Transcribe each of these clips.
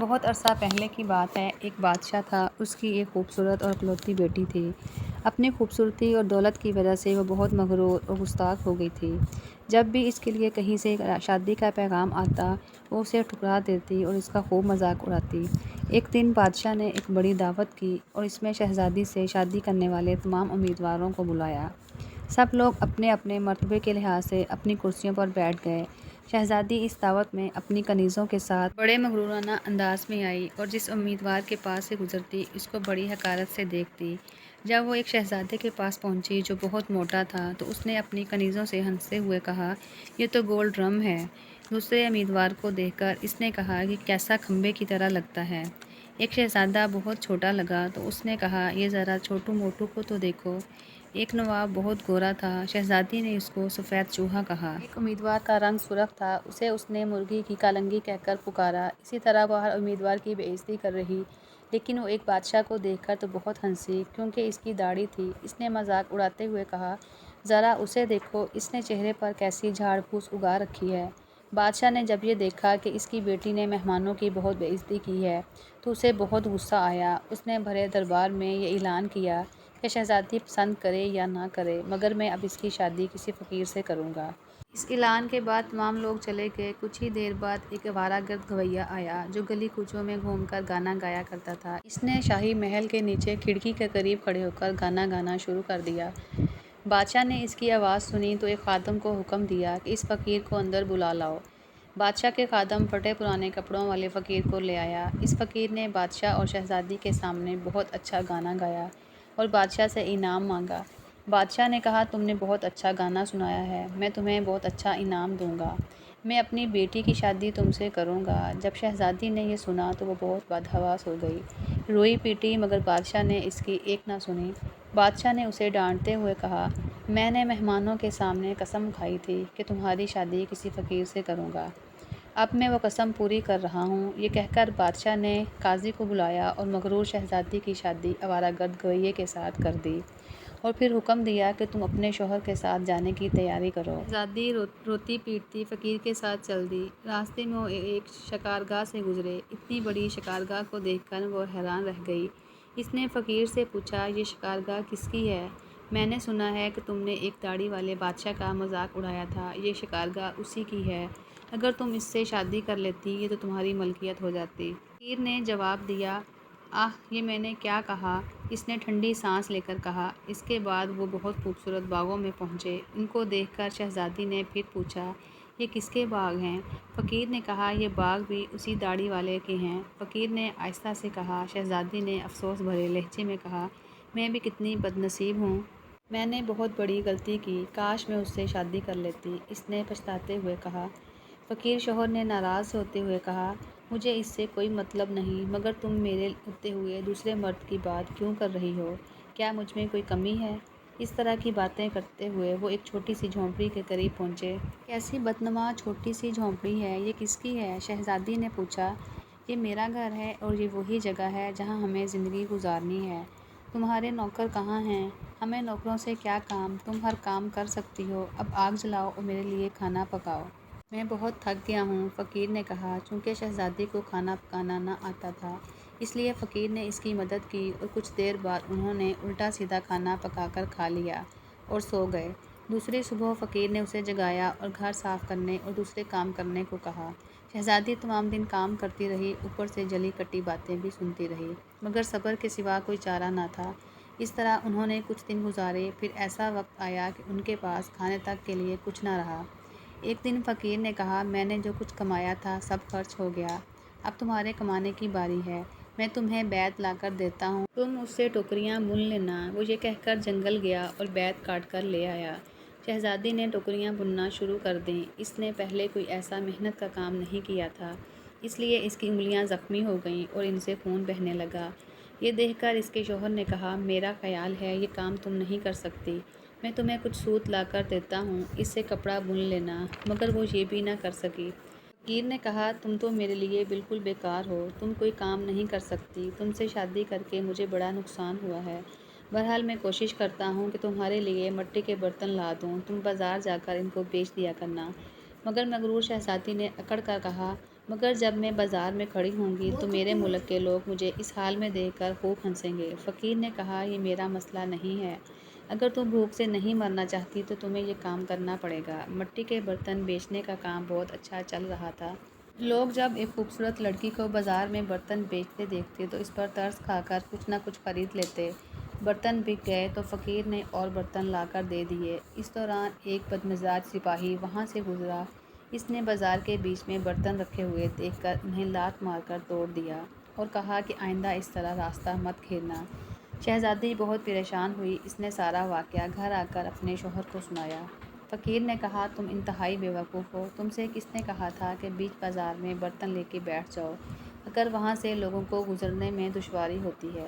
بہت عرصہ پہلے کی بات ہے۔ ایک بادشاہ تھا، اس کی ایک خوبصورت اور اکلوتی بیٹی تھی۔ اپنی خوبصورتی اور دولت کی وجہ سے وہ بہت مغرور اور گستاخ ہو گئی تھی۔ جب بھی اس کے لیے کہیں سے شادی کا پیغام آتا، وہ اسے ٹھکرا دیتی اور اس کا خوب مذاق اڑاتی۔ ایک دن بادشاہ نے ایک بڑی دعوت کی اور اس میں شہزادی سے شادی کرنے والے تمام امیدواروں کو بلایا۔ سب لوگ اپنے اپنے مرتبے کے لحاظ سے اپنی کرسیوں پر بیٹھ گئے۔ شہزادی اس دعوت میں اپنی کنیزوں کے ساتھ بڑے مغرورانہ انداز میں آئی اور جس امیدوار کے پاس سے گزرتی اس کو بڑی حقارت سے دیکھتی۔ جب وہ ایک شہزادے کے پاس پہنچی جو بہت موٹا تھا تو اس نے اپنی کنیزوں سے ہنستے ہوئے کہا، یہ تو گول ڈرم ہے۔ دوسرے امیدوار کو دیکھ کر اس نے کہا، یہ کیسا کھمبے کی طرح لگتا ہے۔ ایک شہزادہ بہت چھوٹا لگا تو اس نے کہا، یہ ذرا چھوٹو موٹو کو تو دیکھو۔ ایک نواب بہت گورا تھا، شہزادی نے اس کو سفید چوہا کہا۔ ایک امیدوار کا رنگ سرخ تھا، اسے اس نے مرغی کی کالنگی کہہ کر پکارا۔ اسی طرح وہ ہر امیدوار کی بے عزتی کر رہی، لیکن وہ ایک بادشاہ کو دیکھ کر تو بہت ہنسی کیونکہ اس کی داڑھی تھی۔ اس نے مذاق اڑاتے ہوئے کہا، ذرا اسے دیکھو، اس نے چہرے پر کیسی جھاڑ پھوس اگا رکھی ہے۔ بادشاہ نے جب یہ دیکھا کہ اس کی بیٹی نے مہمانوں کی بہت بے عزتی کی ہے تو اسے بہت غصہ آیا۔ اس نے بھرے دربار میں یہ اعلان کیا کہ شہزادی پسند کرے یا نہ کرے مگر میں اب اس کی شادی کسی فقیر سے کروں گا۔ اس اعلان کے بعد تمام لوگ چلے گئے۔ کچھ ہی دیر بعد ایک آوارہ گرد گویا آیا جو گلی کوچوں میں گھوم کر گانا گایا کرتا تھا۔ اس نے شاہی محل کے نیچے کھڑکی کے قریب کھڑے ہو کر گانا گانا شروع کر دیا۔ بادشاہ نے اس کی آواز سنی تو ایک خادم کو حکم دیا کہ اس فقیر کو اندر بلا لاؤ۔ بادشاہ کے خادم پھٹے پرانے کپڑوں والے فقیر کو لے آیا۔ اس فقیر نے بادشاہ اور شہزادی کے سامنے بہت اچھا گانا گایا اور بادشاہ سے انعام مانگا۔ بادشاہ نے کہا، تم نے بہت اچھا گانا سنایا ہے، میں تمہیں بہت اچھا انعام دوں گا۔ میں اپنی بیٹی کی شادی تم سے کروں گا۔ جب شہزادی نے یہ سنا تو وہ بہت بدحواس ہو گئی، روئی پیٹی مگر بادشاہ نے اس کی ایک نہ سنی۔ بادشاہ نے اسے ڈانٹتے ہوئے کہا، میں نے مہمانوں کے سامنے قسم کھائی تھی کہ تمہاری شادی کسی فقیر سے کروں گا۔ اب میں وہ قسم پوری کر رہا ہوں۔ یہ کہہ کر بادشاہ نے قاضی کو بلایا اور مغرور شہزادی کی شادی آوارہ گرد گویے کے ساتھ کر دی اور پھر حکم دیا کہ تم اپنے شوہر کے ساتھ جانے کی تیاری کرو۔ شہزادی روتی پیٹتی فقیر کے ساتھ چل دی۔ راستے میں وہ ایک شکارگاہ سے گزرے۔ اتنی بڑی شکارگاہ کو دیکھ کر وہ حیران رہ گئی۔ اس نے فقیر سے پوچھا، یہ شکارگاہ کس کی ہے؟ میں نے سنا ہے کہ تم نے ایک داڑھی والے بادشاہ کا مذاق اڑایا تھا، یہ شکارگاہ اسی کی ہے۔ اگر تم اس سے شادی کر لیتی یہ تو تمہاری ملکیت ہو جاتی۔ فقیر نے جواب دیا، آہ، یہ میں نے کیا کہا؟ اس نے ٹھنڈی سانس لے کر کہا۔ اس کے بعد وہ بہت خوبصورت باغوں میں پہنچے۔ ان کو دیکھ کر شہزادی نے پھر پوچھا، یہ کس کے باغ ہیں؟ فقیر نے کہا، یہ باغ بھی اسی داڑھی والے کے ہیں۔ فقیر نے آہستہ سے کہا۔ شہزادی نے افسوس بھرے لہجے میں کہا، میں بھی کتنی بد نصیب ہوں۔ میں نے بہت بڑی غلطی کی، کاش میں اس سے شادی کر لیتی۔ اس نے پچھتاتے ہوئے کہا۔ فقیر شوہر نے ناراض ہوتے ہوئے کہا، مجھے اس سے کوئی مطلب نہیں مگر تم میرے ہوتے ہوئے دوسرے مرد کی بات کیوں کر رہی ہو؟ کیا مجھ میں کوئی کمی ہے؟ اس طرح کی باتیں کرتے ہوئے وہ ایک چھوٹی سی جھونپڑی کے قریب پہنچے۔ کیسی بدنما چھوٹی سی جھونپڑی ہے، یہ کس کی ہے؟ شہزادی نے پوچھا۔ یہ میرا گھر ہے اور یہ وہی جگہ ہے جہاں ہمیں زندگی گزارنی ہے۔ تمہارے نوکر کہاں ہیں؟ ہمیں نوکروں سے کیا کام، تم ہر کام کر سکتی ہو۔ اب آگ جلاؤ اور میرے لیے کھانا پکاؤ۔ میں بہت تھک گیا ہوں، فقیر نے کہا۔ چونکہ شہزادی کو کھانا پکانا نہ آتا تھا اس لیے فقیر نے اس کی مدد کی اور کچھ دیر بعد انہوں نے الٹا سیدھا کھانا پکا کر کھا لیا اور سو گئے۔ دوسری صبح فقیر نے اسے جگایا اور گھر صاف کرنے اور دوسرے کام کرنے کو کہا۔ شہزادی تمام دن کام کرتی رہی، اوپر سے جلی کٹی باتیں بھی سنتی رہی مگر صبر کے سوا کوئی چارہ نہ تھا۔ اس طرح انہوں نے کچھ دن گزارے، پھر ایسا وقت آیا کہ ان کے پاس کھانے تک کے لیے کچھ نہ رہا۔ ایک دن فقیر نے کہا، میں نے جو کچھ کمایا تھا سب خرچ ہو گیا، اب تمہارے کمانے کی باری ہے۔ میں تمہیں بیت لا کر دیتا ہوں، تم اس سے ٹوکریاں بن لینا۔ وہ یہ کہہ کر جنگل گیا اور بیت کاٹ کر لے آیا۔ شہزادی نے ٹوکریاں بننا شروع کر دیں۔ اس نے پہلے کوئی ایسا محنت کا کام نہیں کیا تھا اس لیے اس کی انگلیاں زخمی ہو گئیں اور ان سے خون بہنے لگا۔ یہ دیکھ کر اس کے شوہر نے کہا، میرا خیال ہے یہ کام تم نہیں کر سکتی، میں تمہیں کچھ سوت لا کر دیتا ہوں، اس سے کپڑا بن لینا۔ مگر وہ یہ بھی نہ کر سکی۔ فقیر نے کہا، تم تو میرے لیے بالکل بیکار ہو، تم کوئی کام نہیں کر سکتی، تم سے شادی کر کے مجھے بڑا نقصان ہوا ہے۔ بہرحال میں کوشش کرتا ہوں کہ تمہارے لیے مٹی کے برتن لا دوں، تم بازار جا کر ان کو بیچ دیا کرنا۔ مگر مغرور شہزادی نے اکڑ کر کہا، مگر جب میں بازار میں کھڑی ہوں گی تو میرے ملک کے لوگ مجھے اس حال میں دیکھ کر خوب ہنسیں گے۔ فقیر نے کہا، یہ میرا مسئلہ نہیں ہے، اگر تم بھوک سے نہیں مرنا چاہتی تو تمہیں یہ کام کرنا پڑے گا۔ مٹی کے برتن بیچنے کا کام بہت اچھا چل رہا تھا۔ لوگ جب ایک خوبصورت لڑکی کو بازار میں برتن بیچتے دیکھتے تو اس پر ترس کھا کر کچھ نہ کچھ خرید لیتے۔ برتن بک گئے تو فقیر نے اور برتن لا کر دے دیے۔ اس دوران ایک بدمزاج سپاہی وہاں سے گزرا۔ اس نے بازار کے بیچ میں برتن رکھے ہوئے دیکھ کر انہیں لات مار کر توڑ دیا اور کہا کہ آئندہ اس طرح راستہ مت گھیرنا۔ شہزادی بہت پریشان ہوئی۔ اس نے سارا واقعہ گھر آ کر اپنے شوہر کو سنایا۔ فقیر نے کہا، تم انتہائی بے وقوف ہو، تم سے کس نے کہا تھا کہ بیچ بازار میں برتن لے کے بیٹھ جاؤ اگر وہاں سے لوگوں کو گزرنے میں دشواری ہوتی ہے؟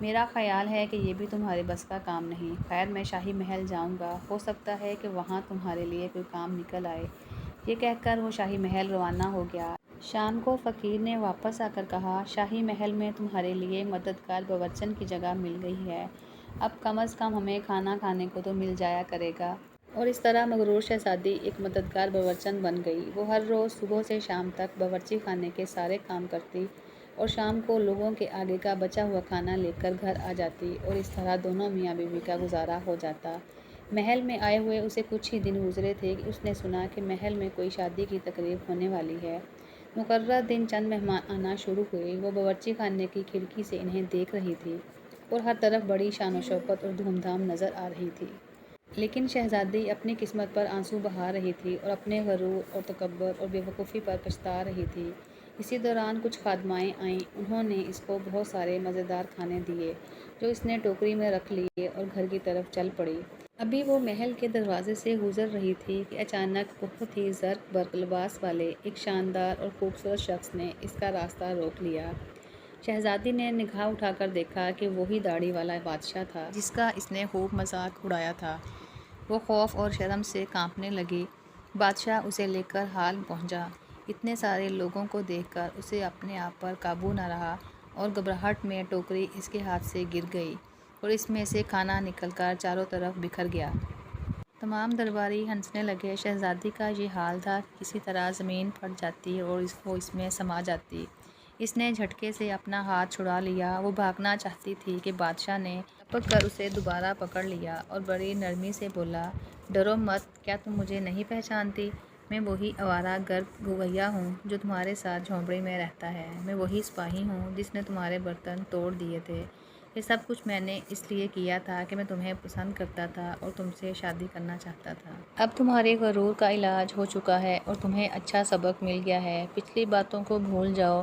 میرا خیال ہے کہ یہ بھی تمہارے بس کا کام نہیں۔ خیر، میں شاہی محل جاؤں گا، ہو سکتا ہے کہ وہاں تمہارے لیے کوئی کام نکل آئے۔ یہ کہہ کر وہ شاہی محل روانہ ہو گیا۔ شام کو فقیر نے واپس آ کر کہا، شاہی محل میں تمہارے لیے مددگار باورچن کی جگہ مل گئی ہے، اب کم از کم ہمیں کھانا کھانے کو تو مل جایا کرے گا۔ اور اس طرح مغرور شہزادی ایک مددگار باورچن بن گئی۔ وہ ہر روز صبح سے شام تک باورچی خانے کے سارے کام کرتی اور شام کو لوگوں کے آگے کا بچا ہوا کھانا لے کر گھر آ جاتی اور اس طرح دونوں میاں بیوی کا گزارا ہو جاتا۔ محل میں آئے ہوئے اسے کچھ ہی دن گزرے تھے کہ اس نے سنا کہ محل میں کوئی شادی کی تقریب ہونے والی ہے۔ مقررہ دن چند مہمان آنا شروع ہوئے۔ وہ باورچی خانے کی کھڑکی سے انہیں دیکھ رہی تھی اور ہر طرف بڑی شان و شوکت اور دھوم دھام نظر آ رہی تھی۔ لیکن شہزادی اپنی قسمت پر آنسو بہا رہی تھی اور اپنے غرور اور تکبر اور بے وقوفی پر پچھتا رہی تھی۔ اسی دوران کچھ خادمائیں آئیں۔ انہوں نے اس کو بہت سارے مزیدار کھانے دیے جو اس نے ٹوکری میں رکھ لیے اور گھر کی طرف چل پڑی۔ ابھی وہ محل کے دروازے سے گزر رہی تھی کہ اچانک بہت ہی زرق برق لباس والے ایک شاندار اور خوبصورت شخص نے اس کا راستہ روک لیا۔ شہزادی نے نگاہ اٹھا کر دیکھا کہ وہی داڑھی والا بادشاہ تھا جس کا اس نے خوب مذاق اڑایا تھا۔ وہ خوف اور شرم سے کانپنے لگی۔ بادشاہ اسے لے کر ہال پہنچا۔ اتنے سارے لوگوں کو دیکھ کر اسے اپنے آپ پر قابو نہ رہا اور گھبراہٹ میں ٹوکری اس کے ہاتھ سے گر گئی اور اس میں سے کھانا نکل کر چاروں طرف بکھر گیا۔ تمام درباری ہنسنے لگے۔ شہزادی کا یہ حال تھا کہ کسی طرح زمین پھٹ جاتی اور وہ اس میں سما جاتی۔ اس نے جھٹکے سے اپنا ہاتھ چھڑا لیا۔ وہ بھاگنا چاہتی تھی کہ بادشاہ نے لپک کر اسے دوبارہ پکڑ لیا اور بڑی نرمی سے بولا، ڈرو مت، کیا تم مجھے نہیں پہچانتی؟ میں وہی آوارہ گرد گویا ہوں جو تمہارے ساتھ جھونپڑی میں رہتا ہے۔ میں وہی سپاہی ہوں جس نے تمہارے برتن توڑ دیے تھے۔ یہ سب کچھ میں نے اس لیے کیا تھا کہ میں تمہیں پسند کرتا تھا اور تم سے شادی کرنا چاہتا تھا۔ اب تمہارے غرور کا علاج ہو چکا ہے اور تمہیں اچھا سبق مل گیا ہے۔ پچھلی باتوں کو بھول جاؤ۔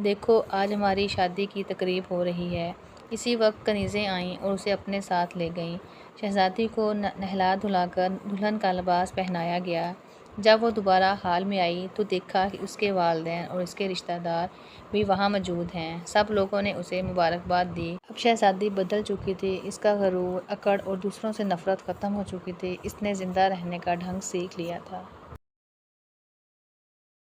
دیکھو، آج ہماری شادی کی تقریب ہو رہی ہے۔ اسی وقت کنیزیں آئیں اور اسے اپنے ساتھ لے گئیں۔ شہزادی کو نہلا دھلا کر دلہن کا لباس پہنایا گیا۔ جب وہ دوبارہ حال میں آئی تو دیکھا کہ اس کے والدین اور اس کے رشتہ دار بھی وہاں موجود ہیں۔ سب لوگوں نے اسے مبارکباد دی۔ اب شہزادی بدل چکی تھی۔ اس کا غرور، اکڑ اور دوسروں سے نفرت ختم ہو چکی تھی۔ اس نے زندہ رہنے کا ڈھنگ سیکھ لیا تھا۔